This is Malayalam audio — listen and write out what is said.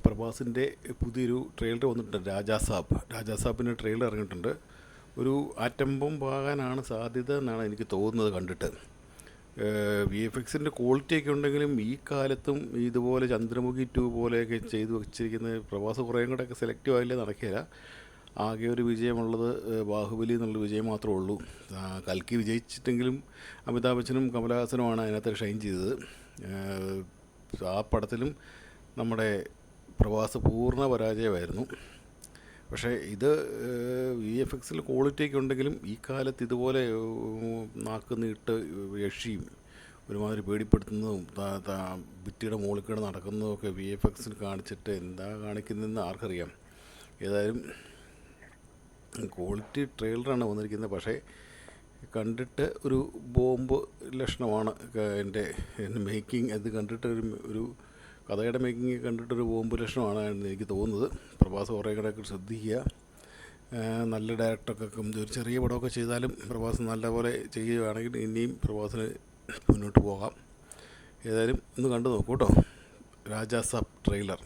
പ്രഭാസിൻ്റെ പുതിയൊരു ട്രെയിലർ വന്നിട്ടുണ്ട്. രാജാസാബിൻ്റെ ട്രെയിലർ ഇറങ്ങിയിട്ടുണ്ട്. ഒരു ആറ്റംബം പാകാനാണ് സാധ്യത എന്നാണ് എനിക്ക് തോന്നുന്നത് കണ്ടിട്ട്. VFXൻ്റെ ക്വാളിറ്റിയൊക്കെ ഉണ്ടെങ്കിലും ഈ കാലത്തും ഇതുപോലെ ചന്ദ്രമുഖി 2 പോലെയൊക്കെ ചെയ്തു വച്ചിരിക്കുന്ന പ്രഭാസ് കുറേയും കൂടെയൊക്കെ സെലക്റ്റീവ് ആയില്ലേ നടക്കില്ല. ആകെ ഒരു വിജയമുള്ളത് ബാഹുബലി എന്നുള്ള വിജയം മാത്രമേ ഉള്ളൂ. കൽക്കി വിജയിച്ചിട്ടെങ്കിലും അമിതാഭ് ബച്ചനും കമലഹാസനുമാണ് അതിനകത്ത് ഷൈൻ ചെയ്തത്. ആ പടത്തിലും നമ്മുടെ പ്രഭാസ് പൂർണ്ണ പരാജയമായിരുന്നു. പക്ഷേ ഇത് VFXൽ ക്വാളിറ്റിയൊക്കെ ഉണ്ടെങ്കിലും ഈ കാലത്ത് ഇതുപോലെ നാക്ക് നീട്ട് യക്ഷിയും ഒരുമാതിരി പേടിപ്പെടുത്തുന്നതും ഭിത്തിയുടെ മുകളിൽ കൂടെ നടക്കുന്നതുമൊക്കെ VFXൽ കാണിച്ചിട്ട് എന്താ കാണിക്കുന്നതെന്ന് ആർക്കറിയാം. ഏതായാലും ക്വാളിറ്റി ട്രെയിലറാണ് വന്നിരിക്കുന്നത്. പക്ഷേ കണ്ടിട്ട് ഒരു ബോംബ് ലക്ഷണമാണ് എൻ്റെ മേക്കിംഗ്. അത് കണ്ടിട്ട് ഒരു കഥയുടെ മേക്കിംഗ് കണ്ടിട്ടൊരു ബോംബ് ലക്ഷണമാണ് എനിക്ക് തോന്നുന്നത്. പ്രഭാസ് കുറേ കൂടെയൊക്കെ ശ്രദ്ധിക്കുക. നല്ല ഡയറക്ടറൊക്കെ ഒരു ചെറിയ പടമൊക്കെ ചെയ്താലും പ്രഭാസ് നല്ലപോലെ ചെയ്യുകയാണെങ്കിൽ ഇനിയും പ്രഭാസിന് മുന്നോട്ട് പോകാം. ഏതായാലും ഒന്ന് കണ്ടു നോക്കൂ കേട്ടോ. രാജാസാബ് ട്രെയിലർ.